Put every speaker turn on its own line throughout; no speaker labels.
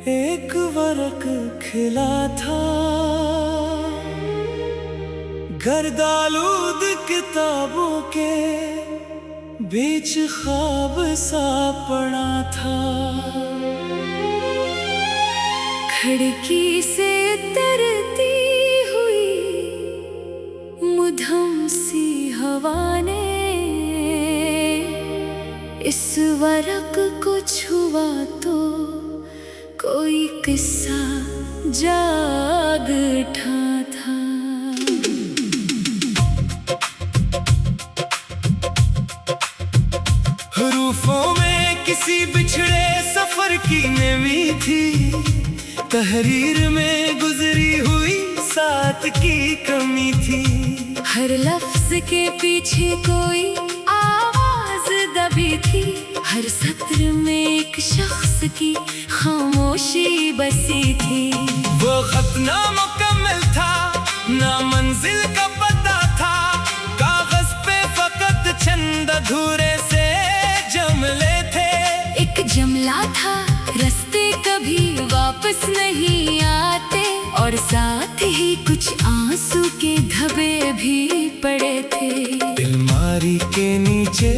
एक वरक खिला था, गर्दालूद किताबों के बीच ख्वाब सा पड़ा था।
खिड़की से तरती हुई मुधम सी हवा ने इस वरक को छुआ तो कोई किस्सा जाग उठा था।
हरूफों में किसी बिछड़े सफर की नमी थी, तहरीर में गुजरी हुई साथ की कमी थी।
हर लफ्ज के पीछे कोई आवाज दबी थी, हर सत्र में एक शख्स की खामोशी बसी थी।
वो खत ना मुकम्मल था, ना मंजिल का पता था, कागज पे फकत चंद अधूरे से जुमले थे।
एक जुमला था, रास्ते कभी वापस नहीं आते, और साथ ही कुछ आंसू के धब्बे भी पड़े थे।
अलमारी के नीचे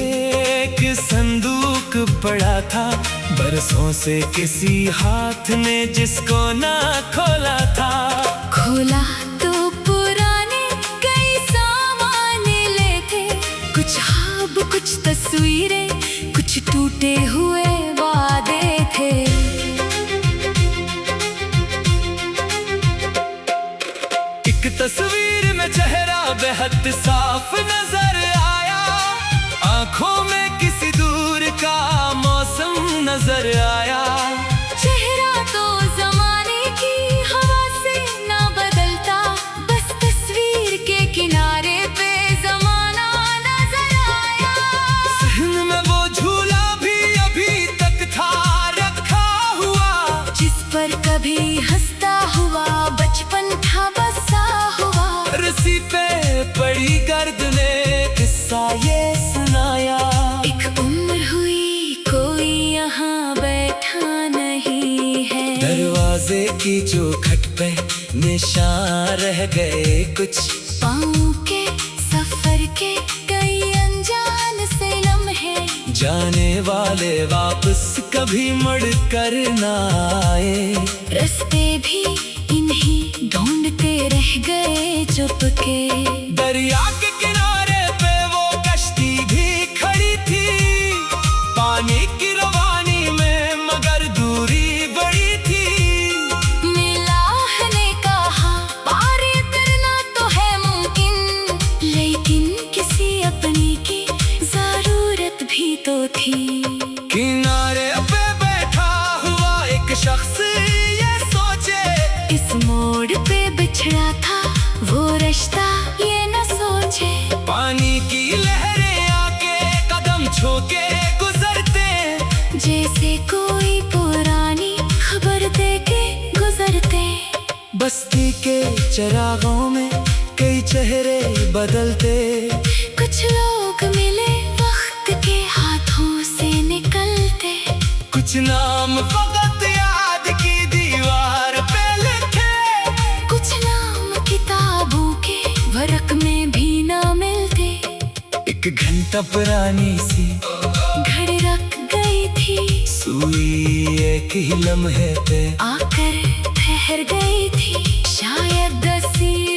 एक संदूक पड़ा था, बरसों से किसी हाथ ने जिसको ना खोला था।
खोला तो पुराने कई सामान ले थे, कुछ ख्वाब, कुछ तस्वीरें, कुछ टूटे हुए वादे थे।
एक तस्वीर में चेहरा बेहद साफ नजर आया, आंखों में किसी दूर का मौसम नजर आया।
चेहरा तो जमाने की हवा से ना बदलता, बस तस्वीर के किनारे पे जमाना नजर आया।
सहन में वो झूला भी अभी तक था रखा हुआ,
जिस पर कभी हंसता हुआ बचपन था बसा हुआ।
रस्सी पे पड़ी गर्द ने किस्सा ये सुनाया।
एक उम्र हुई कोई यहाँ बैठा नहीं है,
दरवाजे की चौखट पे निशान रह गए कुछ,
पाँव के सफर के कई अनजान से लम्हे।
जाने वाले वापस कभी मुड़ कर ना आए,
रास्ते भी इन्हीं ढूंढते रह गए चुपके।
दरिया के किनारे पे वो कश्ती भी खड़ी थी, पानी की रवानी में मगर दूरी बड़ी थी।
मिलाह ने कहा पार करना तो है मुमकिन, लेकिन किसी अपनी की जरूरत भी तो थी।
किनारे पे बैठा हुआ एक शख्स ये सोचे,
इस मोड़ पे बिछड़ा था वो रिश्ता ये न सोचे।
पानी की लहरें आके कदम छूके गुजरते,
जैसे कोई पुरानी खबर देके गुजरते।
बस्ती के चिरागों में कई चेहरे बदलते,
कुछ लोग मिले वक्त के हाथों से निकलते,
कुछ नाम फकत याद की दीवार पे लिखे,
कुछ नाम किताबों के वरक में भी ना मिलते।
एक घंटा पुरानी सी
घड़ी रख गई थी,
सुई एक ही लम्हे पे
आकर ठहर गई थी। शायद 10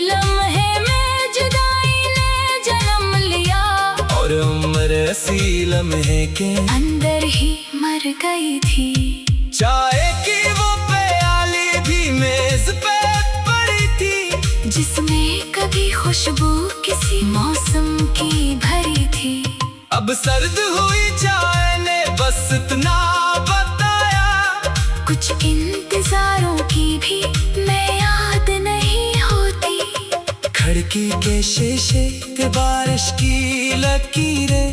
लम्हे में जुदाई ने जन्म लिया,
और उम्र 80 लम्हे के
अंदर ही मर गई थी।
चाय की वो प्याली भी मेज पे पड़ी थी,
जिसमें कभी खुशबू किसी मौसम की भरी थी।
अब सर्द हुई चाय ने बस इतना बताया,
कुछ इंतजारों की भी मैं याद नहीं होती।
खिड़की के शीशे पे बारिश की लकीरें,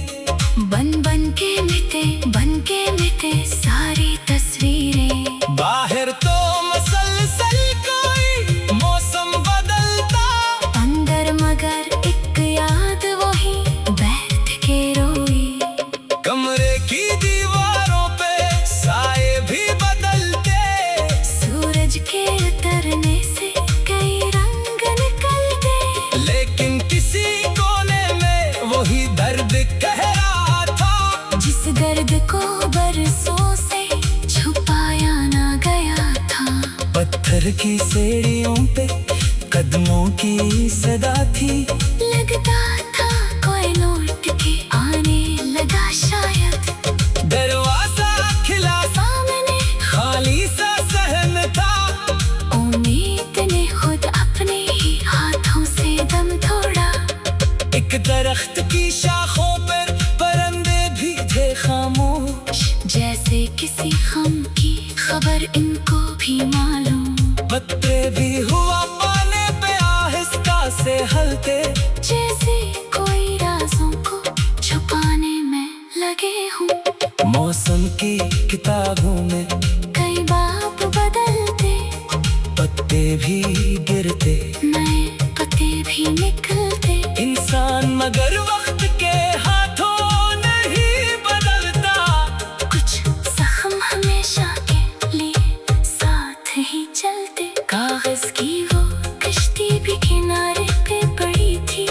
बन बन के मिटे सारी तस्वीरें।
बाहर तो मसलसल कोई मौसम बदलता,
अंदर मगर एक याद वही बैठ के रोई।
कमरे की दीवारों पे साए भी बदलते, घर की सीढ़ियों पे कदमों की सदा थी।
लगता था कोई लौट के आने लगा शायद,
दरवाजा खिला
सामने
खाली सा सहन था।
उम्मीद ने खुद अपने ही हाथों से दम तोड़ा।
एक दरख्त की शाखों पर परिंदे भी थे खामोश,
जैसे किसी गम की खबर इनको भी मालूम।
पत्ते भी हुआ पाने पे आहिस्ता से हलते,
जैसे कोई राजों को छुपाने में लगे हूँ।
मौसम की किताबों में
कई बाब बदलते,
पत्ते भी गिरते,
नए पत्ते भी निकलते।
इंसान मगर वक्त के हाथों नहीं बदलता।
कुछ जख्म हमेशा के लिए साथ ही चलते। कागज की वो कश्ती भी किनारे पे पड़ी थी,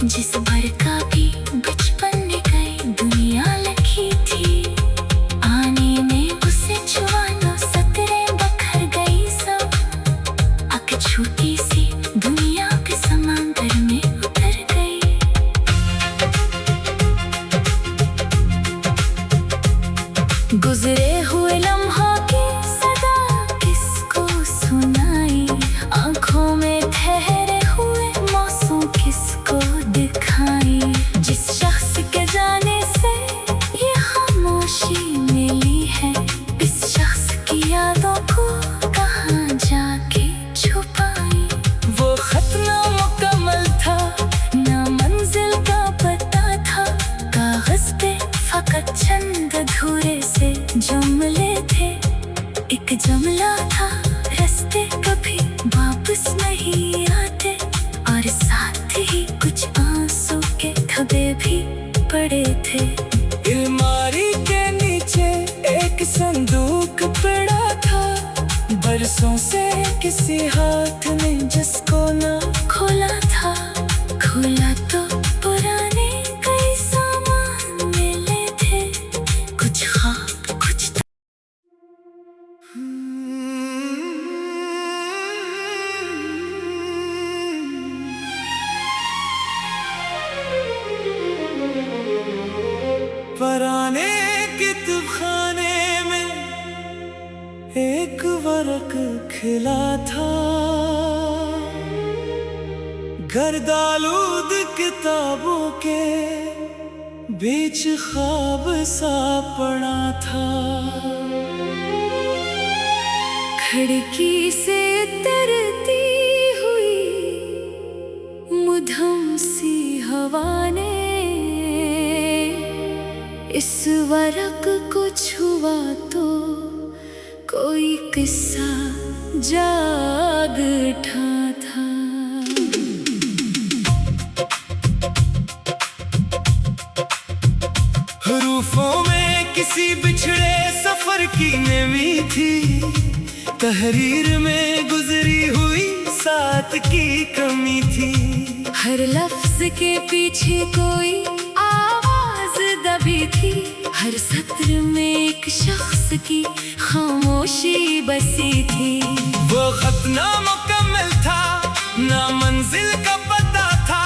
जिस पर का भी बचपन ने गई दुनिया लिखी थी। आने में उसे जुबानों सतरे बखर गई सब, अक छोटी सी दुनिया के समंदर में उतर गई। गुजरे हुए लम्हा की सदा किसको सुनाई, आंखों में ठहरे हुए मौसम किसको दिखाई। जिस शख्स के जाने से ये खामोशी मिली है, इस शख्स की यादों को कहाँ जाके छुपाई।
वो खत ना मुकम्मल था,
ना मंजिल का पता था, कागज पे फकत चंद अधूरे से जुमले थे। एक जुमला था, रास्ते कभी वापस नहीं आते, और साथ ही कुछ आंसू के धब्बे भी पड़े थे।
अलमारी के नीचे एक संदूक पड़ा था, बरसों से किसी हाथ ने जिसको ना
खोला था। खोला तो पुराने कई सामान मिले थे, कुछ ख्वाब कुछ
पुराने किताबखाने में एक वर्क खिला था। गर्दालूद किताबों के बीच ख्वाब सा पड़ा था।
खिड़की से तरती हुई मुधम सी हवा ने इस वरक को छुआ तो कोई किस्सा जाग उठा था।
हरूफों में किसी बिछड़े सफर की नमी थी, तहरीर में गुजरी हुई साथ की कमी थी।
हर लफ्ज के पीछे कोई आवाज दबी थी, हर सत्र में एक शख्स की खामोशी बसी थी।
वो खत ना मुकम्मल था, ना मंजिल का पता था,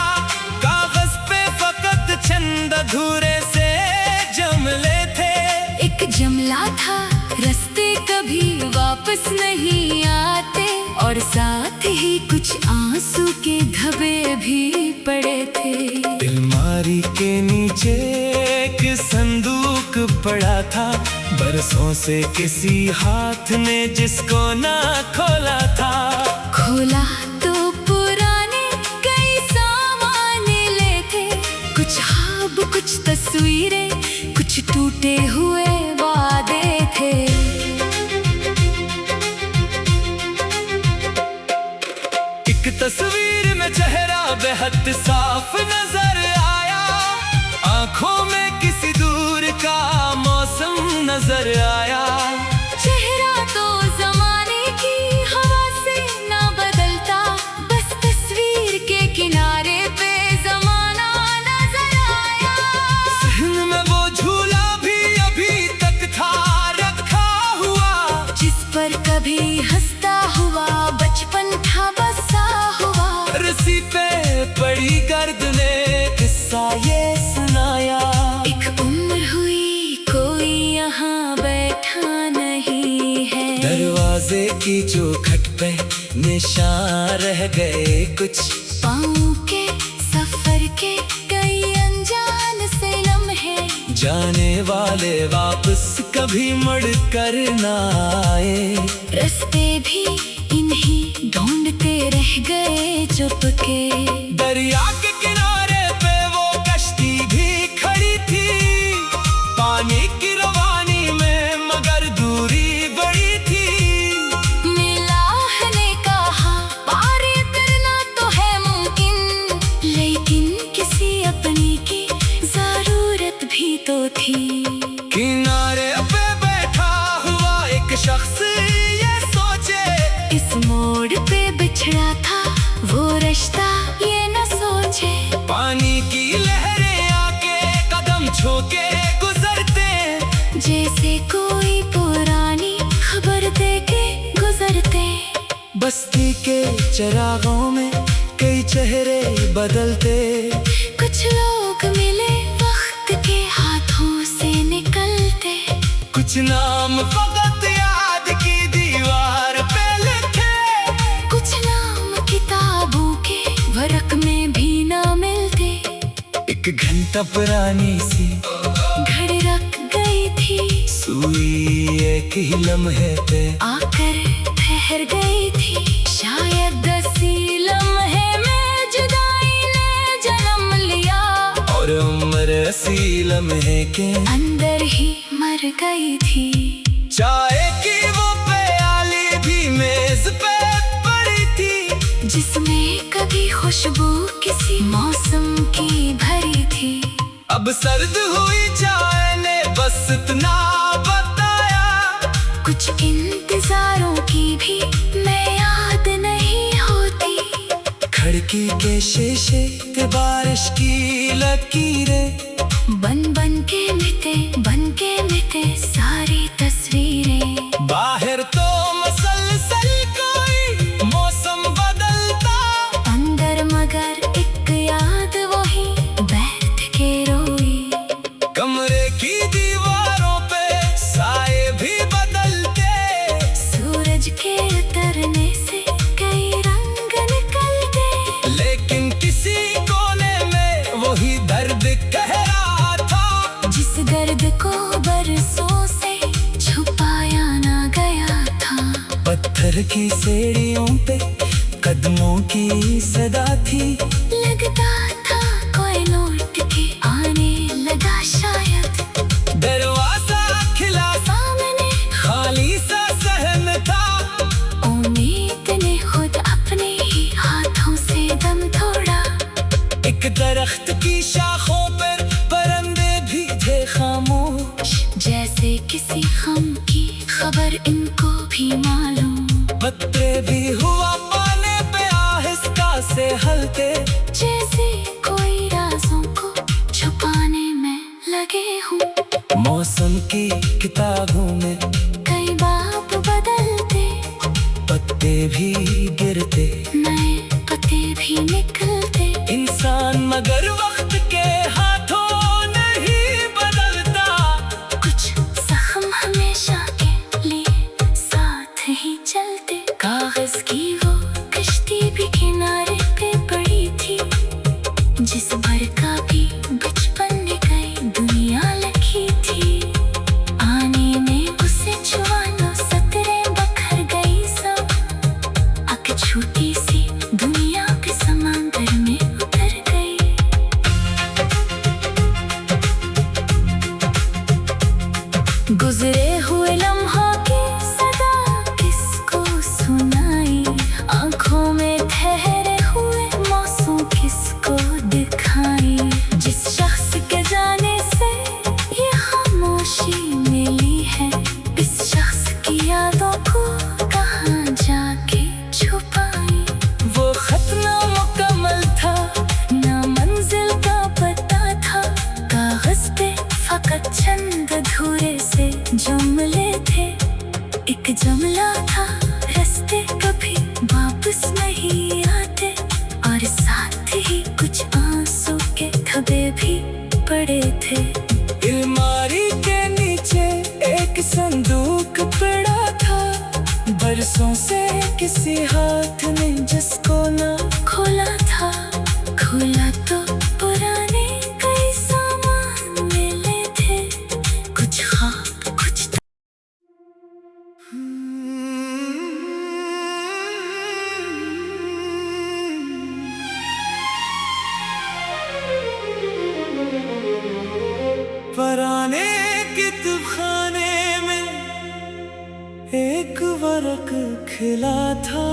कागज पे फकत चंद अधूरे से जुमले थे।
एक जुमला था, रास्ते कभी वापस नहीं आते, और साथ ही कुछ आंसू के धब्बे भी पड़े थे।
अलमारी के नीचे एक संदूक पड़ा था, बरसों से किसी हाथ ने जिसको ना खोला था।
खोला तो पुराने कई सामान ले थे, कुछ ख्वाब कुछ तस्वीरें, कुछ टूटे हुए वादे थे।
एक तस्वीर में चेहरा बेहद साफ नजर आया, आंखों में किसी दूर का मौसम नजर आया।
चेहरा तो जमाने की हवा से ना बदलता, बस तस्वीर के किनारे पे जमाना नजर आया।
सहन में वो झूला भी अभी तक था रखा हुआ,
जिस पर कभी हंसता हुआ, बचपन था बसा हुआ।
रस्सी पे पड़ी गर्द ने किस्सा ये सुनाया।
एक उम्र हुई कोई यहाँ बैठा नहीं है।
दरवाजे की चौखट पे निशान रह गए कुछ।
पाँव के सफर के कई अनजान से लम्हे।
जाने वाले वापस कभी मुड़ कर ना आए।
रास्ते भी इन्हीं ढूंढते रह गए चुपके।
दरिया के किनारे पे वो कश्ती भी खड़ी थी, पानी की रवानी में मगर दूरी बड़ी थी।
मिलाह ने कहा पार करना तो है मुमकिन, लेकिन किसी अपनी की जरूरत भी तो थी।
किनारे पे बैठा हुआ एक शख्स ये सोचे,
इस मोड़ पे बिछड़ा था वो रिश्ता ये न सोचे।
पानी की लहरें आके कदम छूके गुजरते,
जैसे कोई पुरानी खबर दे के गुजरते।
बस्ती के चिरागों में कई चेहरे बदलते।
कुछ लोग मिले वक्त के हाथों से निकलते।
कुछ नाम फकत याद की दीवार पे लिखे,
कुछ नाम किताबों के वर्क में भी ना मिलते।
एक घंटा पुरानी सी
घड़ी रख गई थी,
सुई एक ही लम्हे पे
आकर ठहर गई थी। शायद 10 लम्हे में जुदाई ने जन्म लिया,
और उम्र 80 लम्हे के
अंदर ही मर गई थी।
चाय की वो प्याली भी मेज पे पड़ी थी,
जिसमें कभी खुशबू किसी मौसम की भरी थी।
अब सर्द हुई चाय ने बस इतना बताया।
कुछ इंतजारों की भी मैं याद नहीं होती।
खिड़की के शीशे पे बारिश की लकीरें,
बन बन के मिटे सारी तस्वीरें।
बाहर तो मसलसल कोई मौसम बदलता,
अंदर मगर एक याद वही बैठ के रोई।
कमरे की दीवारों पे साए भी बदलते।
सूरज के उतरने से कई रंग निकलते।
लेकिन किसी कोने में वही दर्द कह रहा था,
जिस दर्द को बरसों से छुपाया ना गया था।
पत्थर की सीढ़ियों पे कदमों की सदा थी।
लगता था कोई लौट के आने लगा शायद।
दरवाजा खिला
सामने
खाली सा सहन था,
उम्मीद ने खुद अपने ही हाथों से दम तोड़ा।
एक दरख्त की शाखों पर परिंदे भी थे खामोश,
जैसे किसी गम की खबर इनको भी मालूम।
पत्ते भी हुआ पाने पे आहिस्ता से हलते,
जैसे कोई राजों को छुपाने में लगे हूँ।
मौसम की किताबों में
कई बाप बदलते,
पत्ते भी गिरते,
नए पत्ते भी निकलते।
इंसान मगर वक्त के हाथों नहीं बदलता।
कुछ जख्म हमेशा के लिए साथ ही चलते। कागज की वो कश्ती भी किनारे पे पड़ी थी, जिस भर का भी बचपन ने कई दुनिया लिखी थी। आने में उसे
बरसों से किसी हाथ ने जिसको ना
खोला था, खोला तो पुराने कई सामान मिले थे, कुछ ख्वाब कुछ
पुराने किताबखाने में एक वर्क खिला था,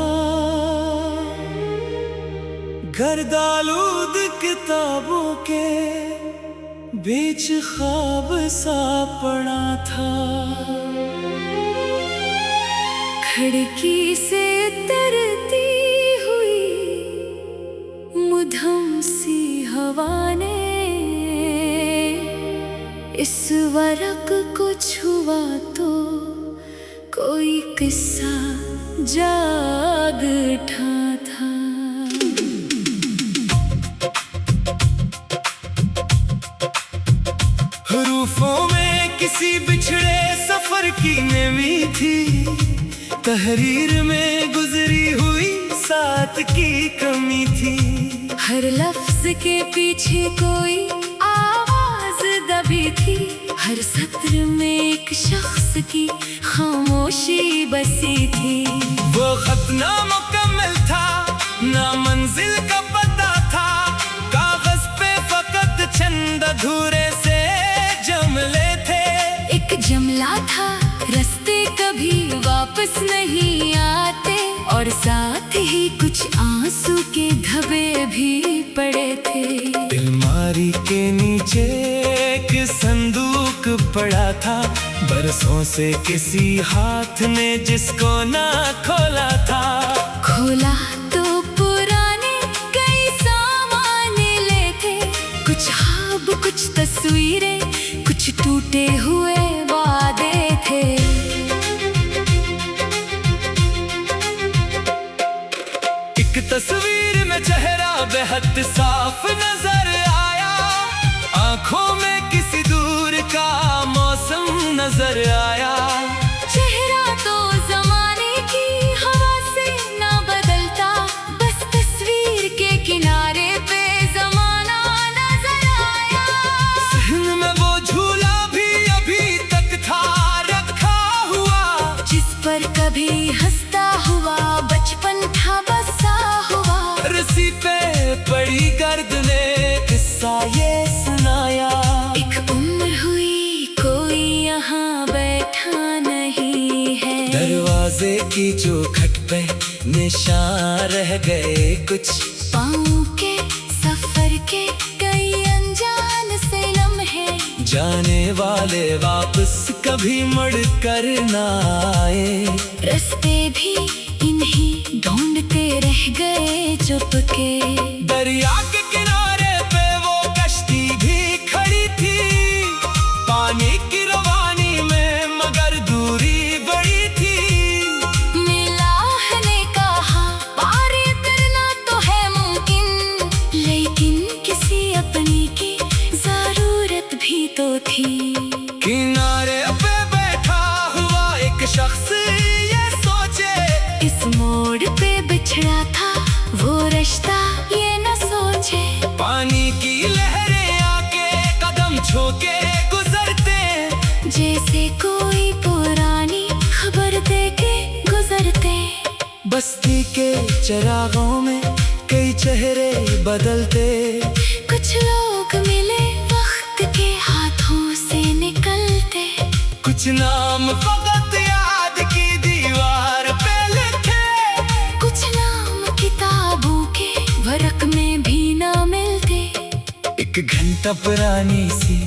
गर्दालूद किताबों के बीच ख्वाब सा पड़ा था।
खिड़की से उतरती हुई मुधम सी हवा ने इस वर्क को छुआ तो कोई किस्सा जाग उठा था।
हरूफों में किसी बिछड़े सफर की नमी थी, तहरीर में गुजरी हुई साथ की कमी थी।
हर लफ्ज के पीछे कोई आवाज दबी थी, हर सत्र में एक शख्स की खामोशी बसी थी।
वो खत ना मुकम्मल था, ना मंजिल का पता था, कागज पे फकत चंद अधूरे से जुमले थे।
एक जुमला था, रास्ते कभी वापस नहीं आते, और साथ ही कुछ आंसू के धब्बे भी पड़े थे।
अलमारी के नीचे एक संदूक पड़ा था, बरसों से किसी हाथ ने जिसको ना खोला था।
खोला तो पुराने कई सामान ले थे, कुछ ख्वाब कुछ तस्वीरें, कुछ टूटे हुए वादे थे।
एक तस्वीर में चेहरा बेहद साफ नजर आया, आंखों में किसी दूर का मौसम नजर आया।
चेहरा तो जमाने की हवा से ना बदलता, बस तस्वीर के किनारे पे जमाना नजर आया।
सहन में वो झूला भी अभी तक था रखा हुआ,
जिस पर कभी हंसता हुआ बचपन था बसा हुआ।
रस्सी पे पड़ी गर्द ने किस्सा ये सुनाया।
एक उम्र हुई कोई यहाँ बैठा नहीं है,
दरवाजे की चौखट पे निशान रह गए कुछ,
पाँव के सफर के कई अनजान से लम्हे,
जाने वाले वापस कभी मुड़ कर ना आए।
रास्ते भी इन्हीं ढूंढते रह गए चुपके।
दरिया के किनारे पे वो कश्ती भी खड़ी थी, पानी की रवानी में मगर दूरी बड़ी थी।
मिलाह ने कहा पार करना तो है मुमकिन, लेकिन किसी अपनी की जरूरत भी तो थी।
किनारे पे बैठा हुआ एक शख्स ये सोचे,
इस मोड़ पे बिछड़ा था वो रिश्ता ये न सोचे।
पानी की लहरें आके कदम छूके गुजरते,
जैसे कोई पुरानी खबर दे के गुजरते।
बस्ती के चिरागों में कई चेहरे बदलते,
कुछ लोग मिले वक्त के हाथों से निकलते,
कुछ नाम फकत याद की दीवार पे लिखे,
कुछ नाम किताबों के वर्क में भी ना मिलते।
एक घंटा पुरानी सी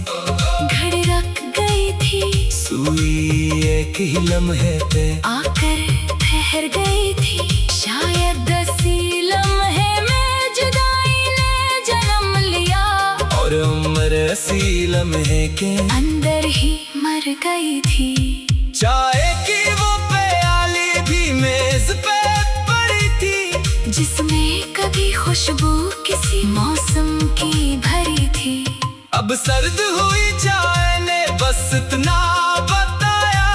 घड़ी रख गई थी,
सुई एक ही लम्हे पे
आकर ठहर गई थी। शायद दसी लम्हे में जुदाई ने जन्म लिया,
और उम्र असी लम्हे के
अंदर ही मर गई थी।
चाय की वो प्याली भी मेज पे पड़ी थी,
जिसमें कभी खुशबू किसी मौसम की भरी थी।
अब सर्द हुई चाय ने बस इतना बताया,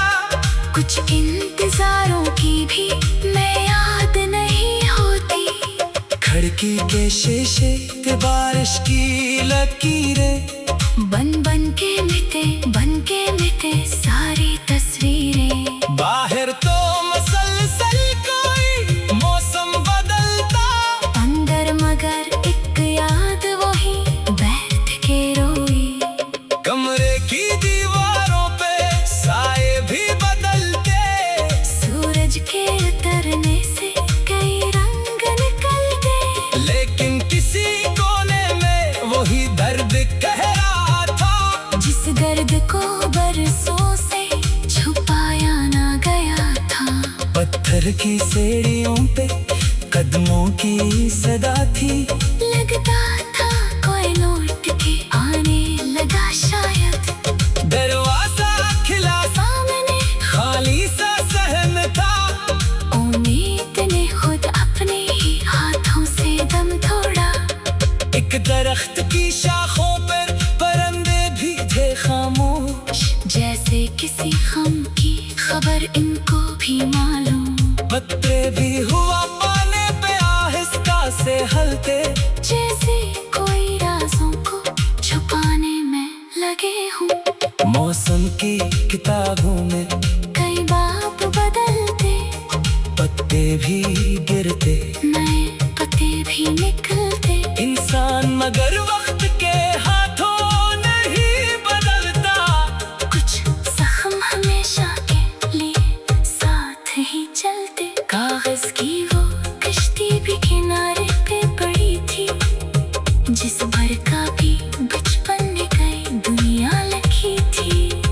कुछ इन इंतजारों की भी मैं याद नहीं होती।
खिड़की के शीशे पे बारिश की लकीरें,
बन बन के मिटे सारी तस्वीरें।
बाहर तो मसलसल कोई मौसम बदलता,
अंदर मगर एक याद वही बैठ के रोई।
कमरे की दीवारों पे साए भी बदलते,
सूरज के उतरने से कई रंग निकलते।
लेकिन किसी कोने में वही दर्द कह रहा था,
जिस दर्द को बरसों से छुपाया ना गया था।
पत्थर की सीढ़ियों पे कदमों की सदा थी,
लगता था कोई लौट के आने लगा शायद।
दरवाजा खिला
सामने
खाली सा सहन था,
उम्मीद ने खुद अपने ही हाथों से दम तोड़ा।
एक दरख्त की शाखों पर परिंदे भी थे खामोश,
जैसे किसी गम की खबर इनको भी मालूम।
पत्ते भी हुआ पाने पे आहिस्ता से हलते,
जैसे कोई राजों को छुपाने में लगे हूँ।
मौसम की किताबों में
कई बाप बदलते,
पत्ते भी गिरते,
नए पत्ते भी निकलते।
इंसान मगर वक्त के हाथों नहीं बदलता।
कुछ जख्म हमेशा के लिए साथ ही चलते। कागज की वो कश्ती भी किनारे पे पड़ी थी, जिस पर का भी बचपन में कई दुनिया लिखी थी।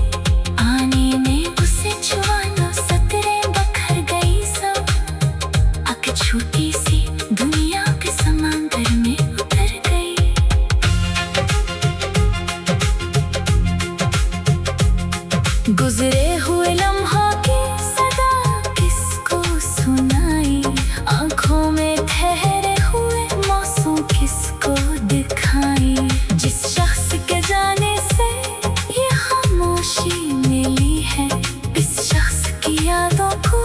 आने में उसे छुआना सतरें बखर गई सब, अक छोटी सी दुनिया के समंदर में उतर गई। गुजरे हुए लम्हा की सदा किसको सुनाई, आंखों में ठहरे हुए मौसम किसको दिखाई। जिस शख्स के जाने से ये खामोशी मिली है, इस शख्स की यादों को